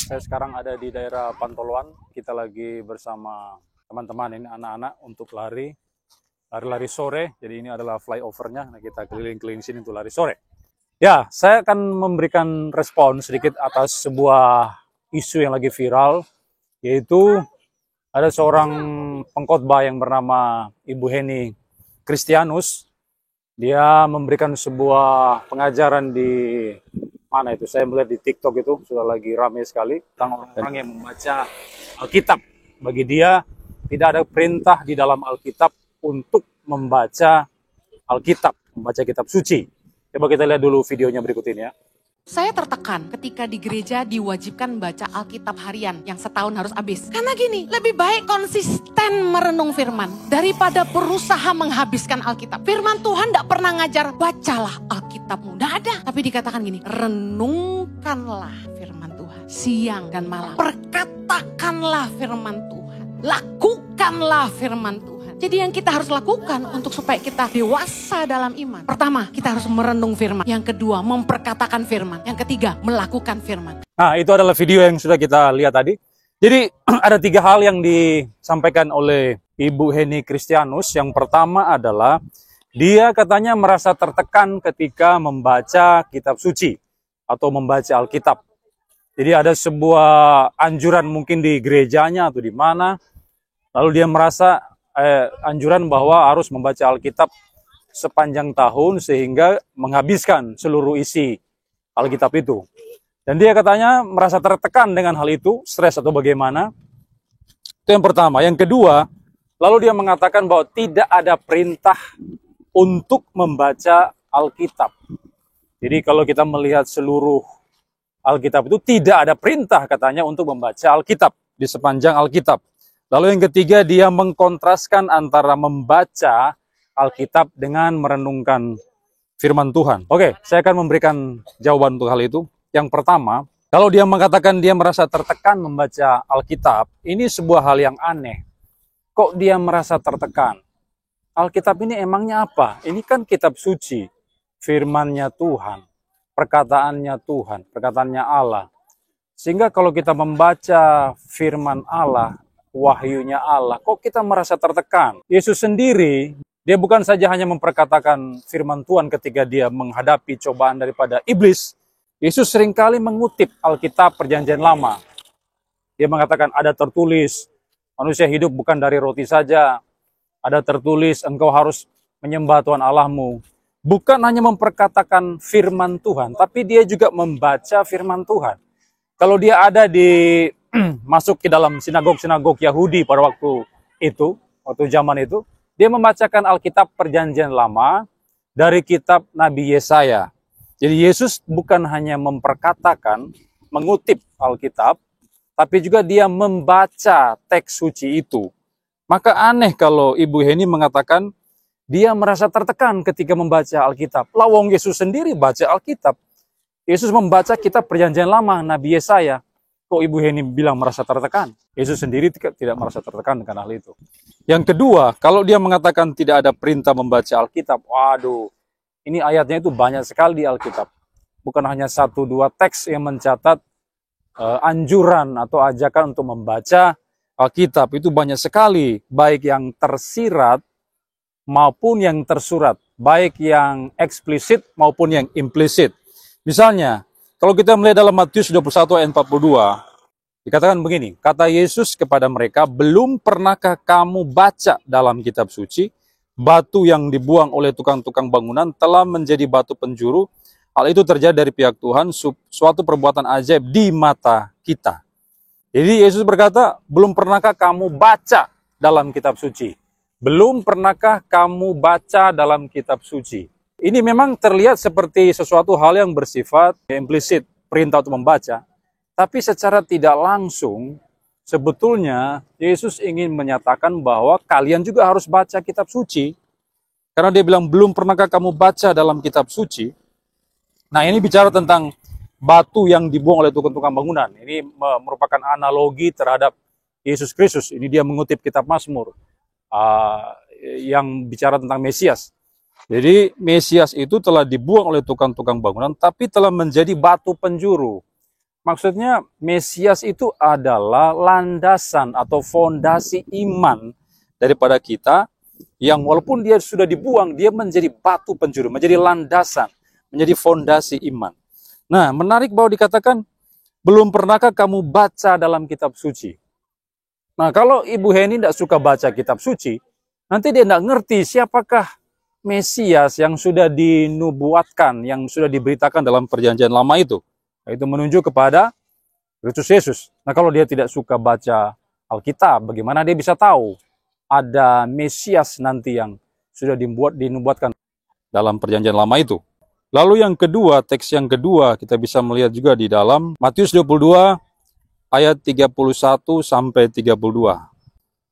Saya sekarang ada di daerah Pantoloan. Kita lagi bersama teman-teman ini anak-anak untuk lari sore. Jadi ini adalah flyovernya. Nah, kita keliling-keliling sini untuk lari sore. Ya, saya akan memberikan respon sedikit atas sebuah isu yang lagi viral, yaitu ada seorang pengkhotbah yang bernama Ibu Heni Kristianus. Dia memberikan sebuah pengajaran di mana itu, saya melihat di TikTok itu sudah lagi ramai sekali tentang orang-orang yang membaca Alkitab. Bagi dia tidak ada perintah di dalam Alkitab untuk membaca Alkitab, membaca kitab suci. Coba kita lihat dulu videonya berikut ini ya. Saya tertekan ketika di gereja diwajibkan baca Alkitab harian yang setahun harus habis. Karena gini, lebih baik konsisten merenung firman daripada berusaha menghabiskan Alkitab. Firman Tuhan tidak pernah ngajar, bacalah Alkitabmu. Tidak ada. Tapi dikatakan gini, renungkanlah firman Tuhan siang dan malam. Perkatakanlah firman Tuhan. Lakukanlah firman Tuhan. Jadi yang kita harus lakukan untuk supaya kita dewasa dalam iman. Pertama, kita harus merenung firman. Yang kedua, memperkatakan firman. Yang ketiga, melakukan firman. Nah, itu adalah video yang sudah kita lihat tadi. Jadi ada 3 hal yang disampaikan oleh Ibu Heni Kristianus. Yang pertama adalah dia katanya merasa tertekan ketika membaca kitab suci atau membaca Alkitab. Jadi ada sebuah anjuran mungkin di gerejanya atau di mana. Lalu dia merasa anjuran bahwa harus membaca Alkitab sepanjang tahun sehingga menghabiskan seluruh isi Alkitab itu. Dan dia katanya merasa tertekan dengan hal itu, stres atau bagaimana. Itu yang pertama. Yang kedua, lalu dia mengatakan bahwa tidak ada perintah untuk membaca Alkitab. Jadi kalau kita melihat seluruh Alkitab itu tidak ada perintah katanya untuk membaca Alkitab di sepanjang Alkitab. Lalu yang ketiga, dia mengkontraskan antara membaca Alkitab dengan merenungkan firman Tuhan. Oke, saya akan memberikan jawaban untuk hal itu. Yang pertama, kalau dia mengatakan dia merasa tertekan membaca Alkitab, ini sebuah hal yang aneh. Kok dia merasa tertekan? Alkitab ini emangnya apa? Ini kan kitab suci, firman-Nya Tuhan, perkataannya Tuhan, perkataannya Allah. Sehingga kalau kita membaca firman Allah, wahyunya Allah, kok kita merasa tertekan? Yesus sendiri, dia bukan saja hanya memperkatakan firman Tuhan ketika dia menghadapi cobaan daripada iblis. Yesus seringkali mengutip Alkitab Perjanjian Lama. Dia mengatakan ada tertulis, manusia hidup bukan dari roti saja. Ada tertulis, engkau harus menyembah Tuhan Allahmu. Bukan hanya memperkatakan firman Tuhan, tapi dia juga membaca firman Tuhan. Kalau dia ada di masuk ke dalam sinagog-sinagog Yahudi pada waktu zaman itu, dia membacakan Alkitab Perjanjian Lama dari kitab Nabi Yesaya. Jadi Yesus bukan hanya memperkatakan, mengutip Alkitab, tapi juga dia membaca teks suci itu. Maka aneh kalau Ibu Heni mengatakan dia merasa tertekan ketika membaca Alkitab. Lawang Yesus sendiri baca Alkitab. Yesus membaca kitab Perjanjian Lama Nabi Yesaya. Kok Ibu Heni bilang merasa tertekan? Yesus sendiri tidak merasa tertekan dengan hal itu. Yang kedua, kalau dia mengatakan tidak ada perintah membaca Alkitab, waduh, ini ayatnya itu banyak sekali di Alkitab. Bukan hanya 1-2 teks yang mencatat anjuran atau ajakan untuk membaca Alkitab. Itu banyak sekali, baik yang tersirat maupun yang tersurat, baik yang eksplisit maupun yang implisit. Misalnya, kalau kita melihat dalam Matius 21 ayat 42, dikatakan begini, kata Yesus kepada mereka, belum pernahkah kamu baca dalam kitab suci, batu yang dibuang oleh tukang-tukang bangunan telah menjadi batu penjuru, hal itu terjadi dari pihak Tuhan, suatu perbuatan ajaib di mata kita. Jadi Yesus berkata, belum pernahkah kamu baca dalam kitab suci? Belum pernahkah kamu baca dalam kitab suci? Ini memang terlihat seperti sesuatu hal yang bersifat implisit, perintah untuk membaca. Tapi secara tidak langsung, sebetulnya Yesus ingin menyatakan bahwa kalian juga harus baca kitab suci. Karena dia bilang, belum pernahkah kamu baca dalam kitab suci? Nah, ini bicara tentang batu yang dibuang oleh tukang-tukang bangunan. Ini merupakan analogi terhadap Yesus Kristus. Ini dia mengutip kitab Mazmur yang bicara tentang Mesias. Jadi Mesias itu telah dibuang oleh tukang-tukang bangunan, tapi telah menjadi batu penjuru. Maksudnya Mesias itu adalah landasan atau fondasi iman daripada kita, yang walaupun dia sudah dibuang, dia menjadi batu penjuru, menjadi landasan, menjadi fondasi iman. Nah, menarik bahwa dikatakan, belum pernahkah kamu baca dalam kitab suci? Nah, kalau Ibu Heni tidak suka baca kitab suci, nanti dia tidak ngerti siapakah Mesias yang sudah dinubuatkan, yang sudah diberitakan dalam perjanjian lama itu. Itu menunjuk kepada Kristus Yesus. Nah, kalau dia tidak suka baca Alkitab, bagaimana dia bisa tahu ada Mesias nanti yang sudah dinubuatkan dalam perjanjian lama itu? Lalu yang kedua, teks yang kedua kita bisa melihat juga di dalam Matius 22 ayat 31 sampai 32.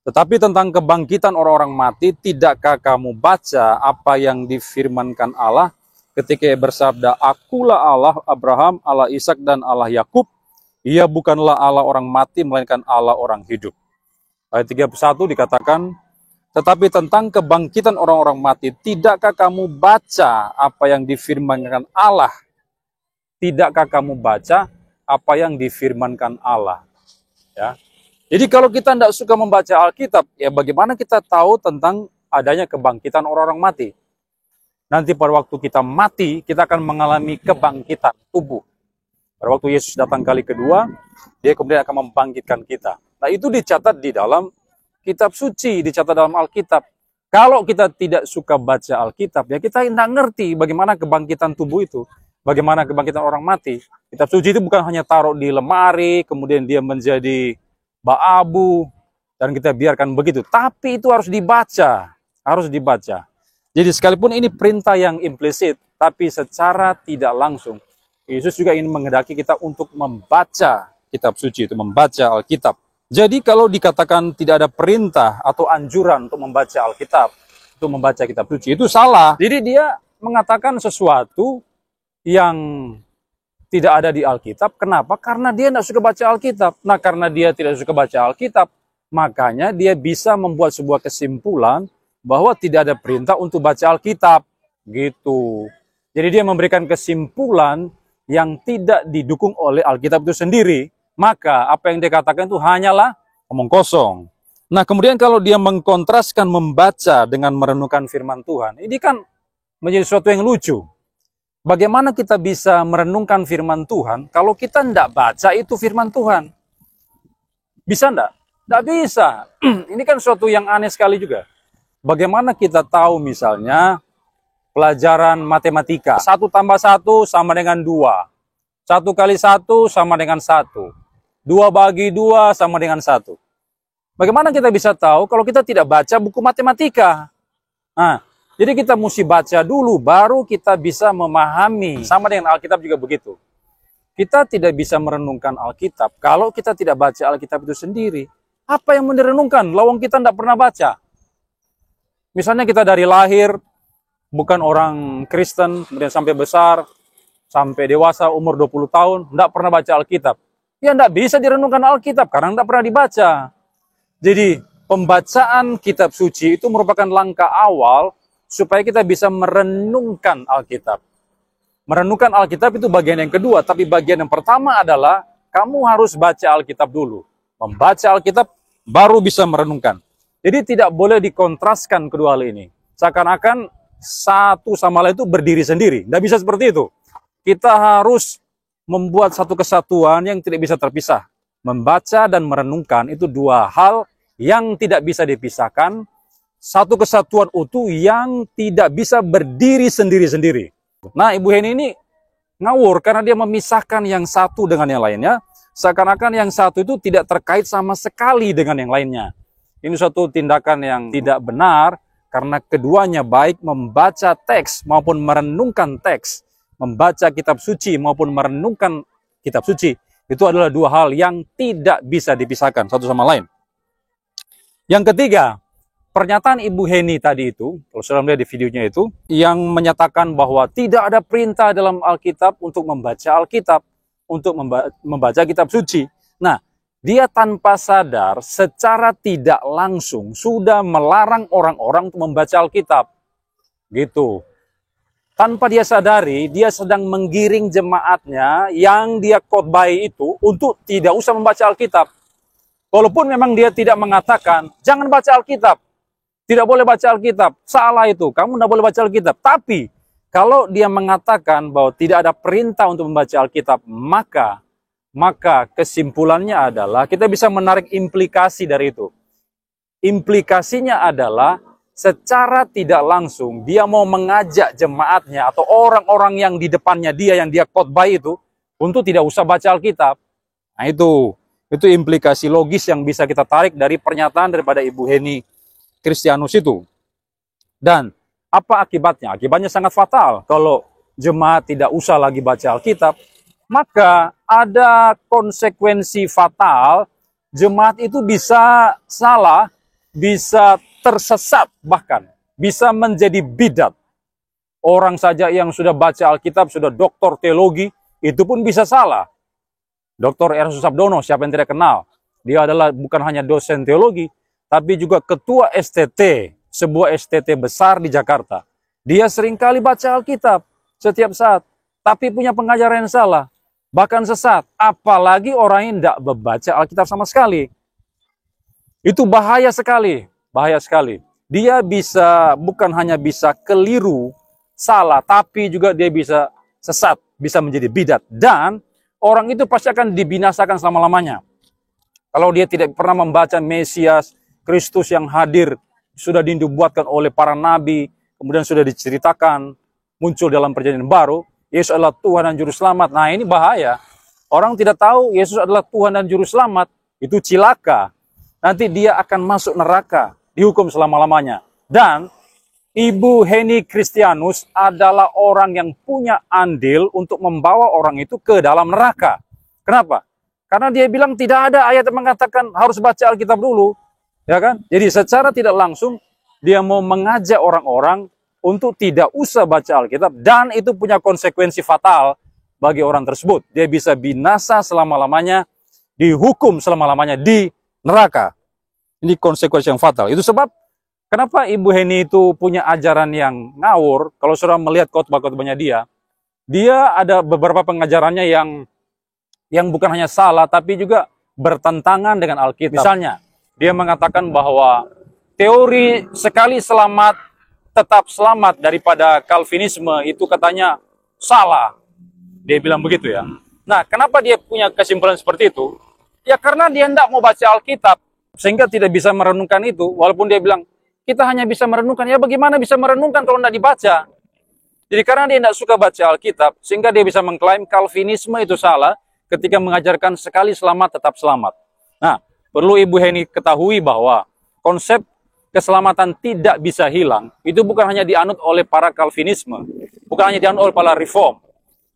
Tetapi tentang kebangkitan orang-orang mati, tidakkah kamu baca apa yang difirmankan Allah ketika ia bersabda, "Akulah Allah Abraham, Allah Ishak dan Allah Yakub. Ia bukanlah Allah orang mati, melainkan Allah orang hidup." Ayat 31 dikatakan, tetapi tentang kebangkitan orang-orang mati, tidakkah kamu baca apa yang difirmankan Allah? Tidakkah kamu baca apa yang difirmankan Allah? Ya. Jadi kalau kita tidak suka membaca Alkitab, ya bagaimana kita tahu tentang adanya kebangkitan orang-orang mati? Nanti pada waktu kita mati, kita akan mengalami kebangkitan tubuh. Pada waktu Yesus datang kali kedua, dia kemudian akan membangkitkan kita. Nah, itu dicatat di dalam kitab suci, dicatat dalam Alkitab. Kalau kita tidak suka baca Alkitab, ya kita tidak ngerti bagaimana kebangkitan tubuh itu, bagaimana kebangkitan orang mati. Kitab suci itu bukan hanya taruh di lemari, kemudian dia menjadi baabu, dan kita biarkan begitu. Tapi itu harus dibaca, harus dibaca. Jadi sekalipun ini perintah yang implisit, tapi secara tidak langsung, Yesus juga ingin menghendaki kita untuk membaca kitab suci, itu membaca Alkitab. Jadi kalau dikatakan tidak ada perintah atau anjuran untuk membaca Alkitab, untuk membaca kitab suci, itu salah. Jadi dia mengatakan sesuatu yang tidak ada di Alkitab. Kenapa? Karena dia tidak suka baca Alkitab. Nah, karena dia tidak suka baca Alkitab, makanya dia bisa membuat sebuah kesimpulan bahwa tidak ada perintah untuk baca Alkitab. Gitu. Jadi dia memberikan kesimpulan yang tidak didukung oleh Alkitab itu sendiri. Maka apa yang dia katakan itu hanyalah omong kosong. Nah, kemudian kalau dia mengkontraskan membaca dengan merenungkan firman Tuhan, ini kan menjadi sesuatu yang lucu. Bagaimana kita bisa merenungkan firman Tuhan kalau kita tidak baca itu firman Tuhan? Bisa enggak? Tidak bisa. Ini kan sesuatu yang aneh sekali juga. Bagaimana kita tahu misalnya pelajaran matematika, 1 tambah 1 sama dengan 2. 1 kali 1 sama dengan 1. 2 bagi 2 sama dengan 1. Bagaimana kita bisa tahu kalau kita tidak baca buku matematika? Nah, jadi kita mesti baca dulu, baru kita bisa memahami. Sama dengan Alkitab juga begitu. Kita tidak bisa merenungkan Alkitab kalau kita tidak baca Alkitab itu sendiri. Apa yang merenungkan? Lawang kita tidak pernah baca. Misalnya kita dari lahir, bukan orang Kristen, kemudian sampai besar, sampai dewasa, umur 20 tahun, tidak pernah baca Alkitab. Ya tidak bisa direnungkan Alkitab, karena tidak pernah dibaca. Jadi, pembacaan kitab suci itu merupakan langkah awal supaya kita bisa merenungkan Alkitab. Merenungkan Alkitab itu bagian yang kedua, tapi bagian yang pertama adalah kamu harus baca Alkitab dulu. Membaca Alkitab baru bisa merenungkan. Jadi tidak boleh dikontraskan kedua hal ini. Seakan-akan satu sama lain itu berdiri sendiri. Tidak bisa seperti itu. Kita harus membuat satu kesatuan yang tidak bisa terpisah. Membaca dan merenungkan itu dua hal yang tidak bisa dipisahkan. Satu kesatuan utuh yang tidak bisa berdiri sendiri-sendiri. Nah, Ibu Heni ini ngawur karena dia memisahkan yang satu dengan yang lainnya. Seakan-akan yang satu itu tidak terkait sama sekali dengan yang lainnya. Ini suatu tindakan yang tidak benar karena keduanya baik membaca teks maupun merenungkan teks, membaca kitab suci maupun merenungkan kitab suci, itu adalah dua hal yang tidak bisa dipisahkan satu sama lain. Yang ketiga, pernyataan Ibu Heni tadi itu, kalau sudah melihat di videonya itu, yang menyatakan bahwa tidak ada perintah dalam Alkitab untuk membaca Alkitab, untuk membaca kitab suci. Nah, dia tanpa sadar, secara tidak langsung sudah melarang orang-orang untuk membaca Alkitab. Gitu. tanpa dia sadari, dia sedang menggiring jemaatnya yang dia khotbahi itu untuk tidak usah membaca Alkitab. Walaupun memang dia tidak mengatakan, jangan baca Alkitab, tidak boleh baca Alkitab, salah itu, kamu tidak boleh baca Alkitab. Tapi, kalau dia mengatakan bahwa tidak ada perintah untuk membaca Alkitab, maka kesimpulannya adalah kita bisa menarik implikasi dari itu. Implikasinya adalah secara tidak langsung dia mau mengajak jemaatnya atau orang-orang yang di depannya dia yang dia khotbah itu untuk tidak usah baca Alkitab. Nah itu implikasi logis yang bisa kita tarik dari pernyataan daripada Ibu Heni Kristianus itu. Dan apa akibatnya? Akibatnya sangat fatal. Kalau jemaat tidak usah lagi baca Alkitab, maka ada konsekuensi fatal. Jemaat itu bisa salah, bisa tersesat, bahkan bisa menjadi bidat. Orang saja yang sudah baca Alkitab, sudah doktor teologi, itu pun bisa salah. Dr. Erastus Sabdono, siapa yang tidak kenal? Dia adalah bukan hanya dosen teologi, tapi juga ketua STT, sebuah STT besar di Jakarta. Dia seringkali baca Alkitab setiap saat, tapi punya pengajaran yang salah, bahkan sesat. Apalagi orang yang tidak membaca Alkitab sama sekali. Itu bahaya sekali, bahaya sekali. Dia bisa, bukan hanya bisa keliru, salah, tapi juga dia bisa sesat, bisa menjadi bidat. Dan orang itu pasti akan dibinasakan selama-lamanya. Kalau dia tidak pernah membaca Mesias, Kristus yang hadir, sudah dinubuatkan oleh para nabi, kemudian sudah diceritakan, muncul dalam perjanjian baru, Yesus adalah Tuhan dan Juru Selamat. Nah ini bahaya. Orang tidak tahu Yesus adalah Tuhan dan Juru Selamat, itu cilaka. Nanti dia akan masuk neraka, dihukum selama-lamanya. Dan Ibu Heni Kristianus adalah orang yang punya andil untuk membawa orang itu ke dalam neraka. Kenapa? Karena dia bilang tidak ada ayat yang mengatakan harus baca Alkitab dulu. Ya kan? Jadi secara tidak langsung dia mau mengajak orang-orang untuk tidak usah baca Alkitab. Dan itu punya konsekuensi fatal bagi orang tersebut. Dia bisa binasa selama-lamanya, dihukum selama-lamanya di neraka. Ini konsekuensi yang fatal. Itu sebab kenapa Ibu Heni itu punya ajaran yang ngawur. Kalau sudah melihat khotbah-khotbahnya dia ada beberapa pengajarannya yang bukan hanya salah, tapi juga bertentangan dengan Alkitab. Misalnya, dia mengatakan bahwa teori sekali selamat, tetap selamat daripada Calvinisme itu katanya salah. Dia bilang begitu ya. Nah, kenapa dia punya kesimpulan seperti itu? Ya karena dia tidak mau baca Alkitab, sehingga tidak bisa merenungkan itu, walaupun dia bilang, kita hanya bisa merenungkan. Ya bagaimana bisa merenungkan kalau tidak dibaca? Jadi karena dia tidak suka baca Alkitab, sehingga dia bisa mengklaim Calvinisme itu salah ketika mengajarkan sekali selamat tetap selamat. Nah, perlu Ibu Heni ketahui bahwa konsep keselamatan tidak bisa hilang. Itu bukan hanya dianut oleh para Calvinisme, bukan hanya dianut oleh para Reform,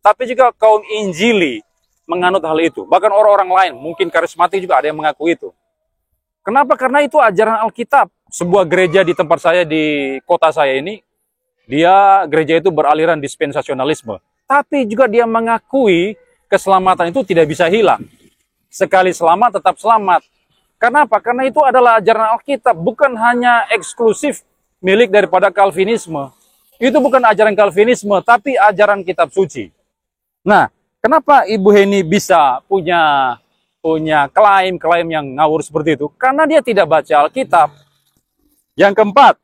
tapi juga kaum Injili menganut hal itu. Bahkan orang-orang lain, mungkin karismatik juga ada yang mengaku itu. Kenapa? Karena itu ajaran Alkitab. Sebuah gereja di tempat saya, di kota saya ini, gereja itu beraliran dispensasionalisme. Tapi juga dia mengakui keselamatan itu tidak bisa hilang. Sekali selamat, tetap selamat. Kenapa? Karena itu adalah ajaran Alkitab, bukan hanya eksklusif milik daripada Calvinisme. Itu bukan ajaran Calvinisme, tapi ajaran kitab suci. Nah, kenapa Ibu Heni bisa punya klaim yang ngawur seperti itu? Karena dia tidak baca Alkitab. Yang keempat,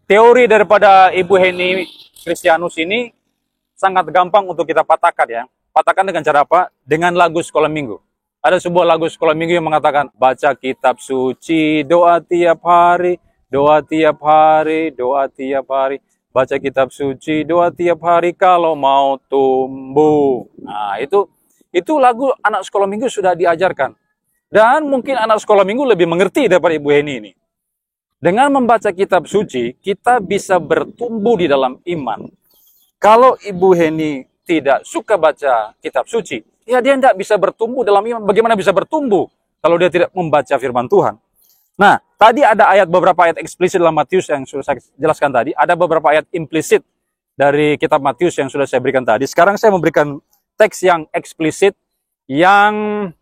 teori daripada Ibu Heni Kristianus ini sangat gampang untuk kita patahkan ya. Patahkan dengan cara apa? Dengan lagu sekolah minggu. Ada sebuah lagu sekolah minggu yang mengatakan, baca kitab suci, doa tiap hari, doa tiap hari, doa tiap hari. Baca kitab suci, doa tiap hari kalau mau tumbuh. Nah, itu lagu anak sekolah minggu sudah diajarkan. Dan mungkin anak sekolah minggu lebih mengerti daripada Ibu Heni ini. Dengan membaca kitab suci, kita bisa bertumbuh di dalam iman. Kalau Ibu Heni tidak suka baca kitab suci, ya dia tidak bisa bertumbuh dalam iman. Bagaimana bisa bertumbuh kalau dia tidak membaca firman Tuhan? Nah, tadi ada beberapa ayat eksplisit dalam Matius yang sudah saya jelaskan tadi. Ada beberapa ayat implisit dari kitab Matius yang sudah saya berikan tadi. Sekarang saya memberikan teks yang eksplisit, yang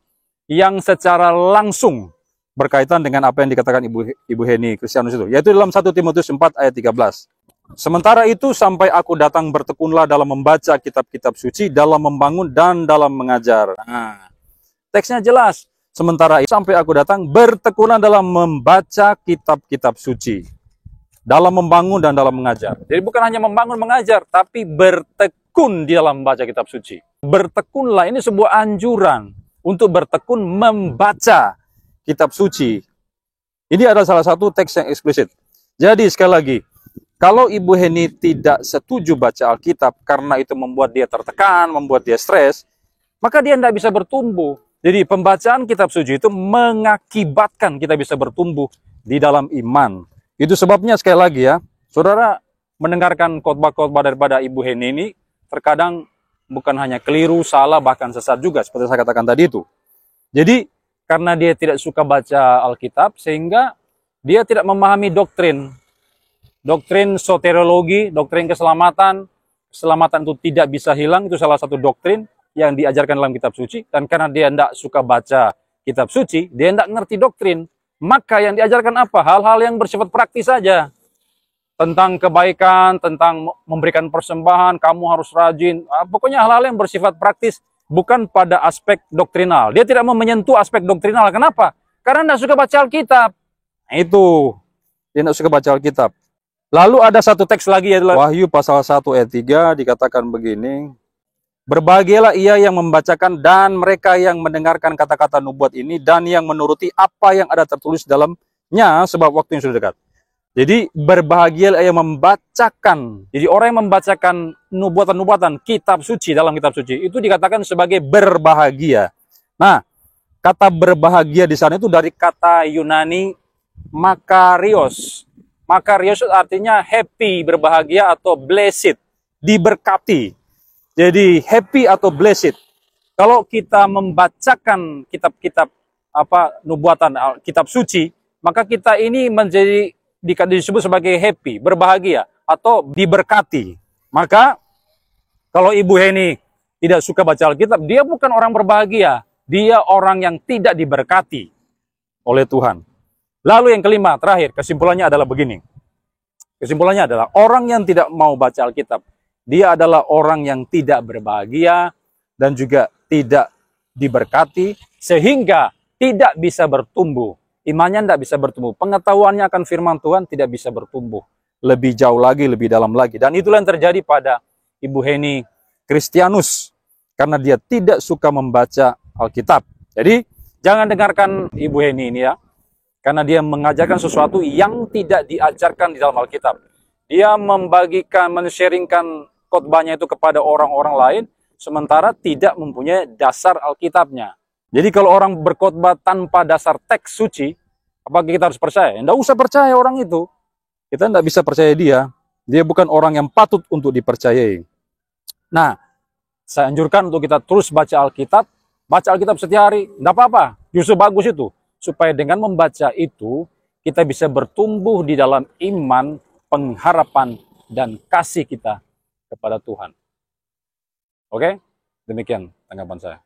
secara langsung berkaitan dengan apa yang dikatakan Ibu Heni Kristianus itu. Yaitu dalam 1 Timotius 4 ayat 13. Sementara itu sampai aku datang bertekunlah dalam membaca kitab-kitab suci, dalam membangun dan dalam mengajar. Nah, teksnya jelas. Sementara itu sampai aku datang bertekunlah dalam membaca kitab-kitab suci, dalam membangun dan dalam mengajar. Jadi bukan hanya membangun mengajar, tapi bertekun di dalam membaca kitab suci. Bertekunlah, ini sebuah anjuran untuk bertekun membaca kitab suci. Ini adalah salah satu teks yang eksplisit. Jadi sekali lagi, kalau Ibu Heni tidak setuju baca Alkitab karena itu membuat dia tertekan, membuat dia stres, maka dia tidak bisa bertumbuh. Jadi pembacaan kitab suci itu mengakibatkan kita bisa bertumbuh di dalam iman. Itu sebabnya sekali lagi ya, saudara mendengarkan khotbah-khotbah daripada Ibu Heni ini terkadang bukan hanya keliru, salah, bahkan sesat juga seperti saya katakan tadi itu. Jadi karena dia tidak suka baca Alkitab sehingga dia tidak memahami doktrin soteriologi, doktrin keselamatan. Keselamatan itu tidak bisa hilang, itu salah satu doktrin yang diajarkan dalam kitab suci. Dan karena dia tidak suka baca kitab suci, dia tidak ngerti doktrin. Maka yang diajarkan apa? Hal-hal yang bersifat praktis saja. Tentang kebaikan, tentang memberikan persembahan, kamu harus rajin. Pokoknya hal-hal yang bersifat praktis, bukan pada aspek doktrinal. Dia tidak mau menyentuh aspek doktrinal. Kenapa? Karena tidak suka baca Alkitab. Nah, itu. Dia tidak suka baca Alkitab. Lalu ada satu teks lagi, yaitu Wahyu pasal 1 ayat 3, dikatakan begini. Berbahagialah ia yang membacakan dan mereka yang mendengarkan kata-kata nubuat ini dan yang menuruti apa yang ada tertulis dalamnya sebab waktu yang sudah dekat. Jadi berbahagialah ia yang membacakan. Jadi orang yang membacakan nubuatan-nubuatan kitab suci dalam kitab suci itu dikatakan sebagai berbahagia. Nah, kata berbahagia di sana itu dari kata Yunani makarios. Makarios artinya happy, berbahagia atau blessed, diberkati. Jadi happy atau blessed. Kalau kita membacakan kitab-kitab nubuatan kitab suci, maka kita ini menjadi disebut sebagai happy, berbahagia atau diberkati. Maka kalau Ibu Heni tidak suka baca Alkitab, dia bukan orang berbahagia, dia orang yang tidak diberkati oleh Tuhan. Lalu yang kelima, terakhir, kesimpulannya adalah begini. Kesimpulannya adalah orang yang tidak mau baca Alkitab, dia adalah orang yang tidak berbahagia dan juga tidak diberkati, sehingga tidak bisa bertumbuh. Imannya tidak bisa bertumbuh. Pengetahuannya akan firman Tuhan tidak bisa bertumbuh. Lebih jauh lagi, lebih dalam lagi. Dan itulah yang terjadi pada Ibu Heni Kristianus. Karena dia tidak suka membaca Alkitab. Jadi, jangan dengarkan Ibu Heni ini ya. Karena dia mengajarkan sesuatu yang tidak diajarkan di dalam Alkitab. Dia membagikan, men-sharingkan khotbahnya itu kepada orang-orang lain, sementara tidak mempunyai dasar Alkitabnya. Jadi kalau orang berkhotbah tanpa dasar teks suci, apakah kita harus percaya? Tidak usah percaya orang itu. Kita tidak bisa percaya dia. Dia bukan orang yang patut untuk dipercayai. Nah, saya anjurkan untuk kita terus baca Alkitab. Baca Alkitab setiap hari, tidak apa-apa. Justru bagus itu. Supaya dengan membaca itu, kita bisa bertumbuh di dalam iman, pengharapan, dan kasih kita kepada Tuhan. Oke? Demikian tanggapan saya.